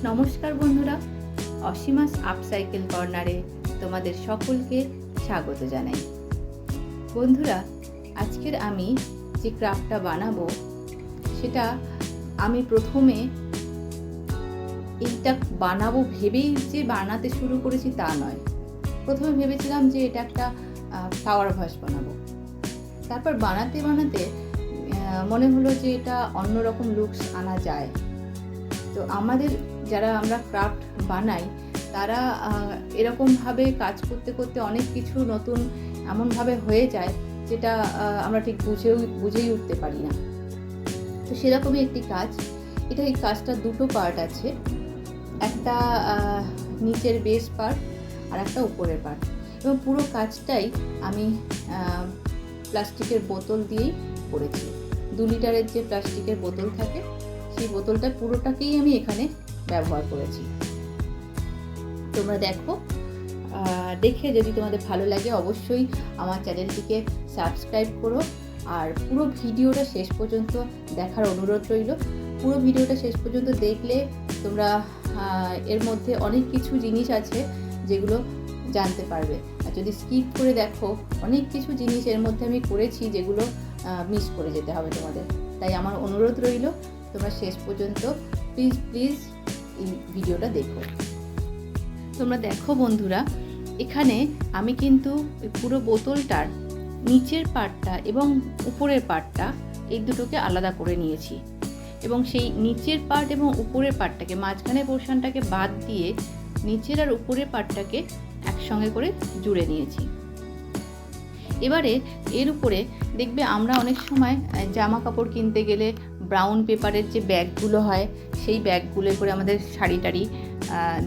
নমস্কার বন্ধুরা, অসীমাস আপসাইকেল কর্নারে তোমাদের সকলকে স্বাগত জানাই। বন্ধুরা, আজকের আমি যে ক্রাফটটা বানাবো সেটা আমি প্রথমে এইটা বানাবো ভেবেই যে বানাতে শুরু করেছি তা নয়। প্রথমে ভেবেছিলাম যে এটা একটা ফ্লাওয়ার ভাস বানাবো। তারপর বানাতে বানাতে মনে হলো যে এটা অন্যরকম লুকস আনা যায়। তো আমাদের যারা আমরা ক্রাফট বানাই তারা এরকমভাবে কাজ করতে করতে অনেক কিছু নতুন এমনভাবে হয়ে যায় যেটা আমরা ঠিক বুঝেই উঠতে পারি না। তো সেরকমই একটি কাজ। এই কাজটা দুটো পার্ট আছে, একটা নিচের বেস পার্ট আর একটা উপরের পার্ট, এবং পুরো কাজটাই আমি প্লাস্টিকের বোতল দিয়েই করেছি। 2 লিটারের যে প্লাস্টিকের বোতল থাকে সেই বোতলটা পুরোটাকেই আমি এখানে ব্যবহার করেছি। তোমরা দেখে যদি তোমাদের ভালো লাগে অবশ্যই আমার চ্যানেলটিকে সাবস্ক্রাইব করো, আর পুরো ভিডিওটা শেষ পর্যন্ত দেখার অনুরোধ রইল। পুরো ভিডিওটা শেষ পর্যন্ত দেখলে তোমরা এর মধ্যে অনেক কিছু জিনিস আছে যেগুলো জানতে পারবে, আর যদি স্কিপ করে দেখো অনেক কিছু জিনিস এর মধ্যে আমি করেছি যেগুলো মিস করে যেতে হবে তোমাদের। তাই আমার অনুরোধ রইল তোমরা শেষ পর্যন্ত প্লিজ এই ভিডিওটা দেখো। তোমরা দেখো বন্ধুরা, এখানে আমি কিন্তু পুরো বোতলটার নিচের পার্টটা এবং উপরের পার্টটা এই দুটোকে আলাদা করে নিয়েছি, এবং সেই নিচের পার্ট এবং উপরের পার্টটাকে, মাঝখানে পোর্শনটাকে বাদ দিয়ে নিচের আর উপরের পার্টটাকে একসঙ্গে করে জুড়ে নিয়েছি। এবারে এর উপরে দেখবে আমরা অনেক সময় জামা কাপড় কিনতে গেলে ব্রাউন পেপারের যে ব্যাগগুলো হয় সেই ব্যাগগুলো করে আমাদের শাড়ি টাড়ি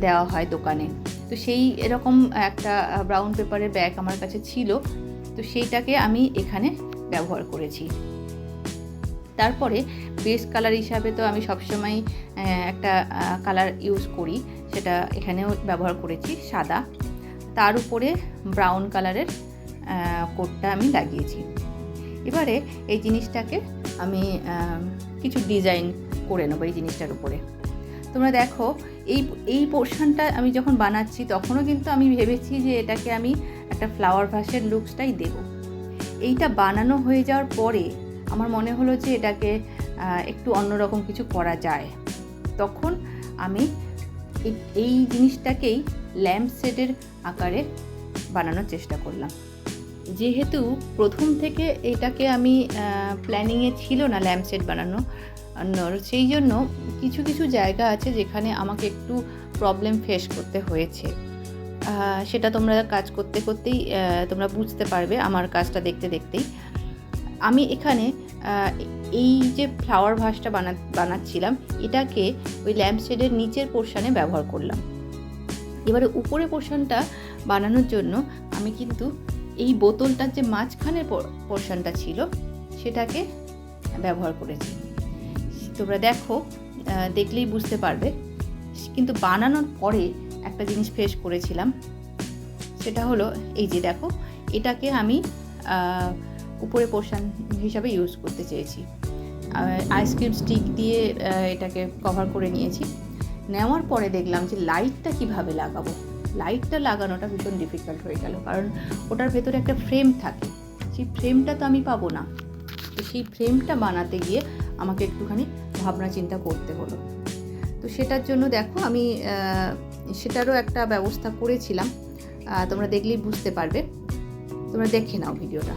দেওয়া হয় দোকানে। তো সেই এরকম একটা ব্রাউন পেপারের ব্যাগ আমার কাছে ছিল, তো সেইটাকে আমি এখানে ব্যবহার করেছি। তারপরে বেস কালার হিসাবে তো আমি সবসময় একটা কালার ইউজ করি, সেটা এখানেও ব্যবহার করেছি সাদা। তার উপরে ব্রাউন কালারের কোটটা আমি লাগিয়েছি। এবারে এই জিনিসটাকে আমি কিছু ডিজাইন করে নেবো এই জিনিসটার উপরে। তোমরা দেখো এই পোর্শনটা আমি যখন বানাচ্ছি তখনও কিন্তু আমি ভেবেছি যে এটাকে আমি একটা ফ্লাওয়ার ভাসের লুকসটাই দেব। এইটা বানানো হয়ে যাওয়ার পরে আমার মনে হলো যে এটাকে একটু অন্যরকম কিছু করা যায়। তখন আমি এই জিনিসটাকেই ল্যাম্প শেডের আকারে বানানোর চেষ্টা করলাম। যেহেতু প্রথম থেকে এটাকে আমি প্ল্যানিংয়ে ছিল না ল্যাম্প শেড বানানো, সেই জন্য কিছু কিছু জায়গা আছে যেখানে আমাকে একটু প্রবলেম ফেস করতে হয়েছে। সেটা তোমরা কাজ করতে করতেই তোমরা বুঝতে পারবে, আমার কাজটা দেখতে দেখতেই। আমি এখানে এই যে ফ্লাওয়ার ভাসটা বানাচ্ছিলাম এটাকে ওই ল্যাম্প শেডের নিচের পোর্শনে ব্যবহার করলাম। এবারে উপরে পোর্শনটা বানানোর জন্য আমি কিন্তু এই বোতলটার যে মাঝখানের পোর্শনটা ছিল সেটাকে ব্যবহার করেছি। তোমরা দেখলেই বুঝতে পারবে। কিন্তু বানানোর পরে একটা জিনিস ফেস করেছিলাম, সেটা হলো এই যে দেখো, এটাকে আমি উপরে পোর্শন হিসাবে ইউজ করতে চেয়েছি। আইসক্রিম স্টিক দিয়ে এটাকে কভার করে নিয়েছি। নেওয়ার পরে দেখলাম যে লাইটটা কিভাবে লাগাবো। লাইটটা লাগানোটা ভীষণ ডিফিকাল্ট হয়ে গেল, কারণ ওটার ভেতরে একটা ফ্রেম থাকে, সেই ফ্রেমটা তো আমি পাবো না। তো সেই ফ্রেমটা বানাতে গিয়ে আমাকে একটুখানি ভাবনা চিন্তা করতে হলো। তো সেটার জন্য দেখো আমি সেটারও একটা ব্যবস্থা করেছিলাম, তোমরা দেখলেই বুঝতে পারবে। তোমরা দেখে নাও ভিডিওটা।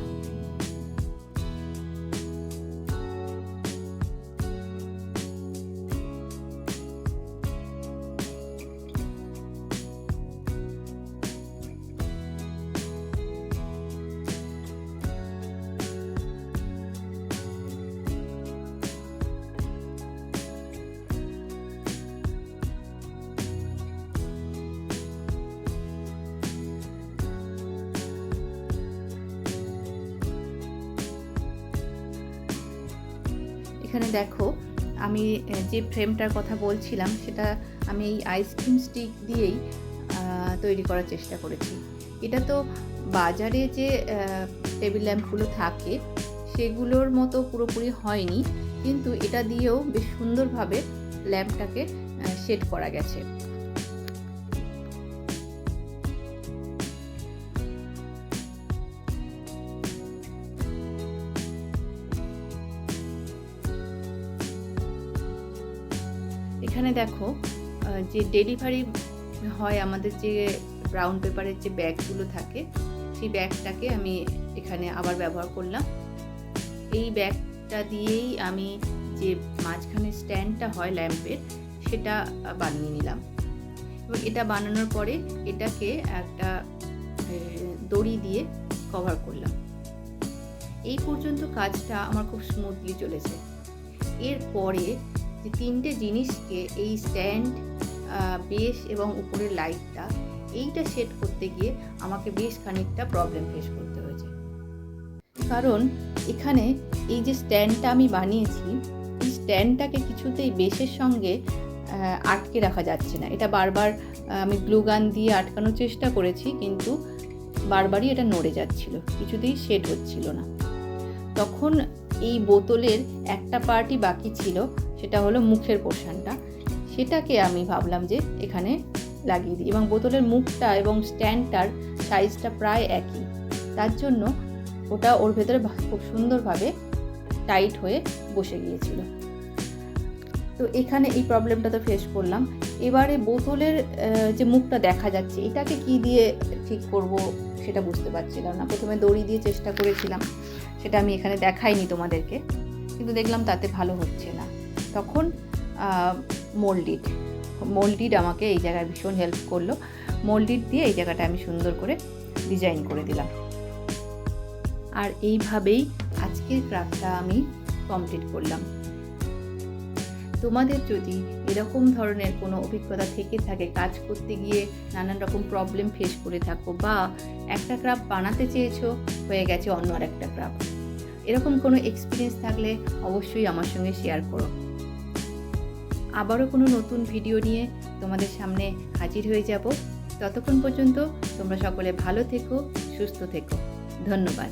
এখানে দেখো আমি যে ফ্রেমটার কথা বলছিলাম সেটা আমি এই আইসক্রিম স্টিক দিয়েই তৈরি করার চেষ্টা করেছি। এটা তো বাজারে যে টেবিল ল্যাম্পগুলো থাকে সেগুলোর মতো পুরোপুরি হয়নি, কিন্তু এটা দিয়েও বেশ সুন্দরভাবে ল্যাম্পটাকে সেট করা গেছে। এখানে দেখো যে ডেলিভারি হয় আমাদের যে ব্রাউন পেপারের যে ব্যাগগুলো থাকে, সেই ব্যাগটাকে আমি এখানে আবার ব্যবহার করলাম। এই ব্যাগটা দিয়েই আমি যে মাঝখানে স্ট্যান্ডটা হয় ল্যাম্পের, সেটা বানিয়ে নিলাম। এবং এটা বানানোর পরে এটাকে একটা দড়ি দিয়ে কভার করলাম। এই পর্যন্ত কাজটা আমার খুব স্মুথলি চলেছে। এরপরে যে তিনটে জিনিসকে, এই স্ট্যান্ড, বেস এবং উপরের লাইটটা, এইটা সেট করতে গিয়ে আমাকে বেশ খানিকটা প্রবলেম ফেস করতে হয়েছে। কারণ এখানে এই যে স্ট্যান্ডটা আমি বানিয়েছি, এই স্ট্যান্ডটাকে কিছুতেই বেসের সঙ্গে আটকে রাখা যাচ্ছে না। এটা বারবার আমি গ্লু গান দিয়ে আটকানোর চেষ্টা করেছি, কিন্তু বারবারই এটা নড়ে যাচ্ছিল, কিছুতেই সেট হচ্ছিল না। তখন এই বোতলের একটা পার্টই বাকি ছিল, সেটা হলো মুখের পোর্শনটা। সেটাকে আমি ভাবলাম যে এখানে লাগিয়ে দিই, এবং বোতলের মুখটা এবং স্ট্যান্ডটার সাইজটা প্রায় একই, তার জন্য ওটা ওর ভেতরে খুব সুন্দরভাবে টাইট হয়ে বসে গিয়েছিল। তো এখানে এই প্রবলেমটা তো ফেস করলাম। এবারে বোতলের যে মুখটা দেখা যাচ্ছে, এটাকে কি দিয়ে ঠিক করব সেটা বুঝতে পারছিলাম না। প্রথমে দড়ি দিয়ে চেষ্টা করেছিলাম, সেটা আমি এখানে দেখাইনি তোমাদেরকে, কিন্তু দেখলাম তাতে ভালো হচ্ছে না। তখন মোল্ডিড আমাকে এই জায়গায় ভীষণ হেল্প করলো। মোল্ডিড দিয়ে এই জায়গাটা আমি সুন্দর করে ডিজাইন করে দিলাম। আর এইভাবেই আজকের ক্রাফটটা আমি কমপ্লিট করলাম। তোমাদের যদি এরকম ধরনের কোনো অভিজ্ঞতা থেকে থাকে, কাজ করতে গিয়ে নানান রকম প্রবলেম ফেস করে থাকো, বা একটা ক্রাফট বানাতে চেয়েছো, হয়ে গেছে অন্য আর একটা ক্রাফট, এরকম কোনো এক্সপিরিয়েন্স থাকলে অবশ্যই আমার সঙ্গে শেয়ার করো। আবারও কোনো নতুন ভিডিও নিয়ে তোমাদের সামনে হাজির হয়ে যাব। ততক্ষণ পর্যন্ত তোমরা সকলে ভালো থেকো, সুস্থ থেকো। ধন্যবাদ।